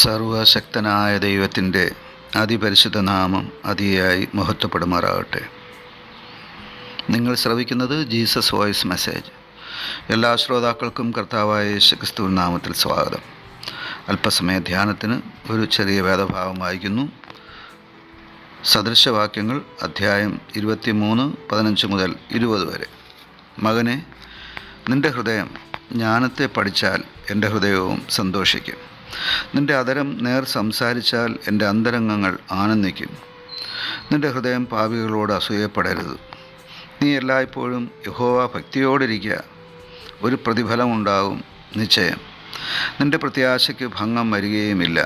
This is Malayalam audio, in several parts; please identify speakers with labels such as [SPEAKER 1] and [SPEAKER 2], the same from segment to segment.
[SPEAKER 1] സർവശക്തനായ ദൈവത്തിൻ്റെ അതിപരിശുദ്ധ നാമം അതിയായി മഹത്വപ്പെടുമാറാകട്ടെ. നിങ്ങൾ ശ്രവിക്കുന്നത് ജീസസ് വോയിസ് മെസ്സേജ്. എല്ലാ ശ്രോതാക്കൾക്കും കർത്താവായ യേശുക്രിസ്തു നാമത്തിൽ സ്വാഗതം. അല്പസമയ ധ്യാനത്തിന് ഒരു ചെറിയ വേദഭാഗം വായിക്കുന്നു. സദൃശവാക്യങ്ങൾ അധ്യായം 23, 15 മുതൽ 20 വരെ. മകനെ, നിൻ്റെ ഹൃദയം ജ്ഞാനത്തെ പഠിച്ചാൽ എൻ്റെ ഹൃദയവും സന്തോഷിക്കും. നിൻ്റെ അധരം നേർ സംസാരിച്ചാൽ എൻ്റെ അന്തരംഗങ്ങൾ ആനന്ദിക്കും. നിൻ്റെ ഹൃദയം പാപികളോട് അസൂയപ്പെടരുത്. നീ എല്ലായ്പ്പോഴും യഹോവ ഭക്തിയോടിരിക്കുക. ഒരു പ്രതിഫലമുണ്ടാകും നിശ്ചയം. നിൻ്റെ പ്രത്യാശയ്ക്ക് ഭംഗം വരികയുമില്ല.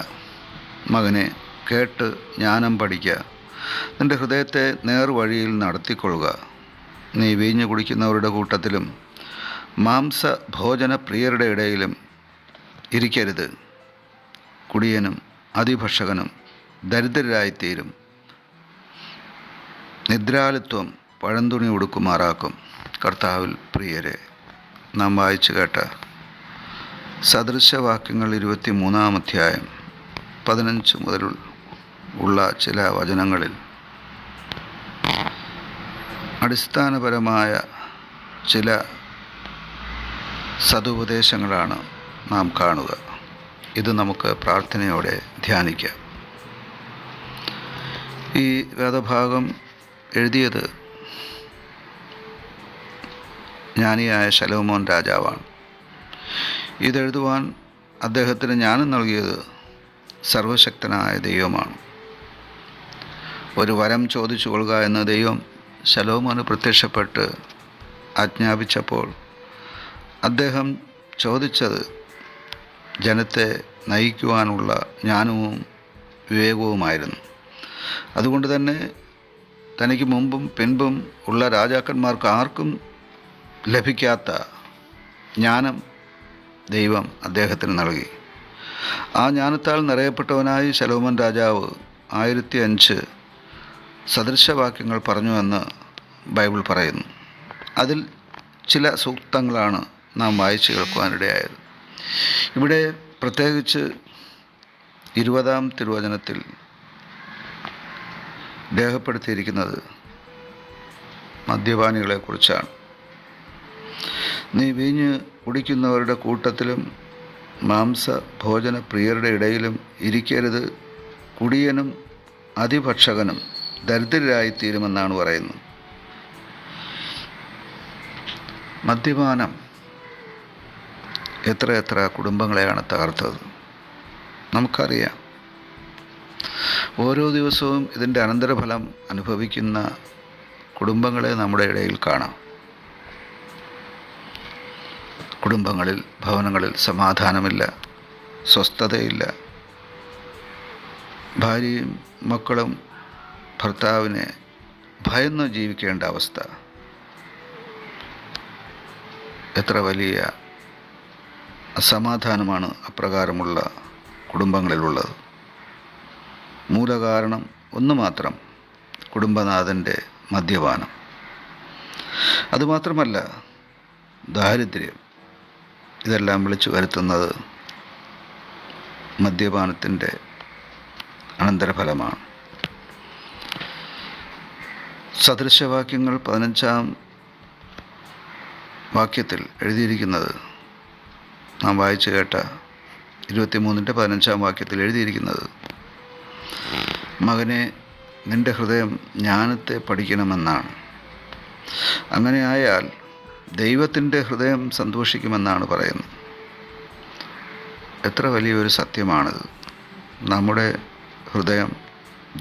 [SPEAKER 1] മകനെ, കേട്ട് ജ്ഞാനം പഠിക്കുക. നിൻ്റെ ഹൃദയത്തെ നേർവഴിയിൽ നടത്തിക്കൊള്ളുക. നീ വീഞ്ഞു കുടിക്കുന്നവരുടെ കൂട്ടത്തിലും മാംസഭോജന പ്രിയരുടെ ഇടയിലും ഇരിക്കരുത്. കുടിയനും അതിഭക്ഷകനും ദരിദ്രരായിത്തീരും. നിദ്രാലുത്വം പഴന്തുണി ഉടുക്കുമാറാക്കും. കർത്താവിൽ പ്രിയരെ, നാം വായിച്ചു കേട്ട സദൃശവാക്യങ്ങൾ 23-ാം അധ്യായം 15 മുതൽ ഉള്ള ചില വചനങ്ങളിൽ അടിസ്ഥാനപരമായ ചില സതുപദേശങ്ങളാണ് നാം കാണുക. ഇത് നമുക്ക് പ്രാർത്ഥനയോടെ ധ്യാനിക്കാം. ഈ വേദഭാഗം എഴുതിയത് ജ്ഞാനിയായ ശലോമോൻ രാജാവാണ്. ഇതെഴുതുവാൻ അദ്ദേഹത്തിന് ജ്ഞാനം നൽകിയത് സർവശക്തനായ ദൈവമാണ്. ഒരു വരം ചോദിച്ചു കൊള്ളുക എന്ന ദൈവം ശലോമോന് പ്രത്യക്ഷപ്പെട്ട് ആജ്ഞാപിച്ചപ്പോൾ അദ്ദേഹം ചോദിച്ചത് ജനത്തെ നയിക്കുവാനുള്ള ജ്ഞാനവും വിവേകവുമായിരുന്നു. അതുകൊണ്ട് തന്നെ തനിക്ക് മുമ്പും പിൻപും ഉള്ള രാജാക്കന്മാർക്ക് ആർക്കും ലഭിക്കാത്ത ജ്ഞാനം ദൈവം അദ്ദേഹത്തിന് നൽകി. ആ ജ്ഞാനത്താൽ നിറയപ്പെട്ടവനായി ശലോമോൻ രാജാവ് 1005 സദൃശവാക്യങ്ങൾ പറഞ്ഞുവെന്ന് ബൈബിൾ പറയുന്നു. അതിൽ ചില സൂക്തങ്ങളാണ് നാം വായിച്ചു കേൾക്കുവാനിടയായത്. ഇവിടെ പ്രത്യേകിച്ച് 20-ാം തിരുവചനത്തിൽ രേഖപ്പെടുത്തിയിരിക്കുന്നത് മദ്യപാനികളെക്കുറിച്ചാണ്. നീ വീഞ്ഞ് കുടിക്കുന്നവരുടെ കൂട്ടത്തിലും മാംസഭോജന പ്രിയരുടെ ഇടയിലും ഇരിക്കരുത്. കുടിയനും അതിഭക്ഷകനും ദരിദ്രരായിത്തീരുമെന്നാണ് പറയുന്നത്. മദ്യപാനം എത്ര കുടുംബങ്ങളെയാണ് തകർത്തത് നമുക്കറിയാം. ഓരോ ദിവസവും ഇതിൻ്റെ അനന്തരഫലം അനുഭവിക്കുന്ന കുടുംബങ്ങളെ നമ്മുടെ ഇടയിൽ കാണാം. കുടുംബങ്ങളിൽ, ഭവനങ്ങളിൽ സമാധാനമില്ല, സ്വസ്ഥതയില്ല. ഭാര്യയും മക്കളും ഭർത്താവിനെ ഭയന്ന് ജീവിക്കേണ്ട അവസ്ഥ. എത്ര വലിയ അസമാധാനമാണ് അപ്രകാരമുള്ള കുടുംബങ്ങളിലുള്ളത്. മൂലകാരണം ഒന്ന് മാത്രം: കുടുംബനാഥൻ്റെ മദ്യപാനം. അതുമാത്രമല്ല, ദാരിദ്ര്യം. ഇതെല്ലാം വിളിച്ചു വരുത്തുന്നത് മദ്യപാനത്തിൻ്റെ അനന്തരഫലമാണ്. സദൃശവാക്യങ്ങൾ 15-ാം വാക്യത്തിൽ എഴുതിയിരിക്കുന്നത്, നാം വായിച്ചു കേട്ട 23-ൻ്റെ 15-ാം വാക്യത്തിൽ എഴുതിയിരിക്കുന്നത്, മകനെ, നിൻ്റെ ഹൃദയം ജ്ഞാനത്തെ പഠിക്കണമെന്നാണ്. അങ്ങനെയായാൽ ദൈവത്തിൻ്റെ ഹൃദയം സന്തോഷിക്കുമെന്നാണ് പറയുന്നത്. എത്ര വലിയൊരു സത്യമാണിത്! നമ്മുടെ ഹൃദയം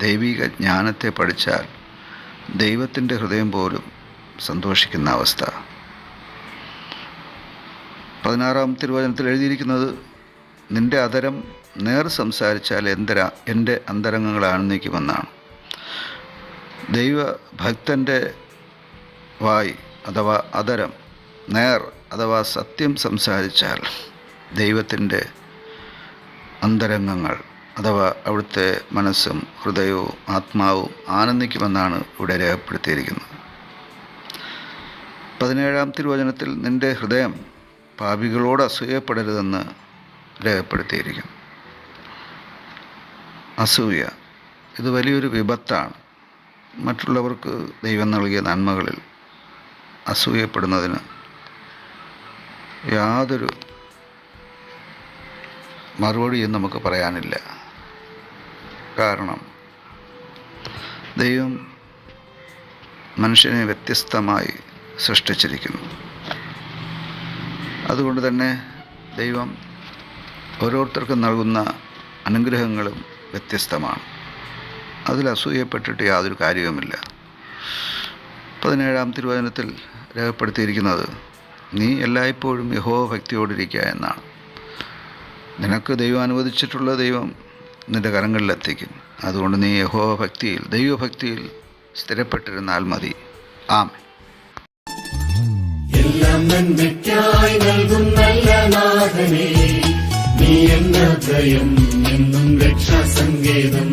[SPEAKER 1] ദൈവിക ജ്ഞാനത്തെ പഠിച്ചാൽ ദൈവത്തിൻ്റെ ഹൃദയം പോലും സന്തോഷിക്കുന്ന അവസ്ഥ. 16-ാം തിരുവചനത്തിൽ എഴുതിയിരിക്കുന്നത്, നിൻ്റെ അധരം നേർ സംസാരിച്ചാൽ എൻ്റെ അന്തരംഗങ്ങൾ ആനന്ദിക്കുമെന്നാണ്. ദൈവഭക്തൻ്റെ വായ് അഥവാ അധരം നേർ അഥവാ സത്യം സംസാരിച്ചാൽ ദൈവത്തിൻ്റെ അന്തരംഗങ്ങൾ അഥവാ അവിടുത്തെ മനസ്സും ഹൃദയവും ആത്മാവും ആനന്ദിക്കുമെന്നാണ് ഇവിടെ രേഖപ്പെടുത്തിയിരിക്കുന്നത്. 17-ാം തിരുവചനത്തിൽ നിൻ്റെ ഹൃദയം പാപികളോട് അസൂയപ്പെടരുതെന്ന് രേഖപ്പെടുത്തിയിരിക്കുന്നു. അസൂയ ഇത് വലിയൊരു വിപത്താണ്. മറ്റുള്ളവർക്ക് ദൈവം നൽകിയ നന്മകളിൽ അസൂയപ്പെടുന്നതിന് യാതൊരു മറുപടിയും നമുക്ക് പറയാനില്ല. കാരണം ദൈവം മനുഷ്യനെ വ്യത്യസ്തമായി സൃഷ്ടിച്ചിരിക്കുന്നു. അതുകൊണ്ട് തന്നെ ദൈവം ഓരോരുത്തർക്കും നൽകുന്ന അനുഗ്രഹങ്ങളും വ്യത്യസ്തമാണ്. അതിൽ അസൂയപ്പെട്ടിട്ട് യാതൊരു കാര്യവുമില്ല. 17-ാം തിരുവചനത്തിൽ രേഖപ്പെടുത്തിയിരിക്കുന്നത്, നീ എല്ലായ്പ്പോഴും യഹോവ ഭക്തിയോടിരിക്കുക എന്നാണ്. നിനക്ക് ദൈവം അനുവദിച്ചിട്ടുള്ള ദൈവം നിൻ്റെ കരങ്ങളിലെത്തിക്കും. അതുകൊണ്ട് നീ യഹോവ ഭക്തിയിൽ, ദൈവഭക്തിയിൽ സ്ഥിരപ്പെട്ടിരുന്നാൽ മതി. ആമേൻ.
[SPEAKER 2] എല്ലാം നന്മയ്ക്കായി നൽകും നല്ല നാഥനേ, നീ എന്ന ഭയം എന്നും രക്ഷാസങ്കേതം.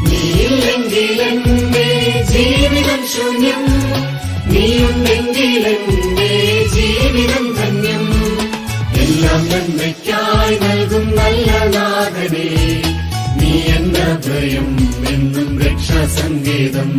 [SPEAKER 2] നീയില്ലെങ്കിൽ എന്റെ ജീവിതം ശൂന്യം, നീയുണ്ടെങ്കിൽ എന്റെ ജീവിതം ധന്യം. എല്ലാം നന്മയ്ക്കായി നൽകും നല്ല നാഥനേ, നീ എന്ന ഭയം എന്നും രക്ഷാസങ്കേതം.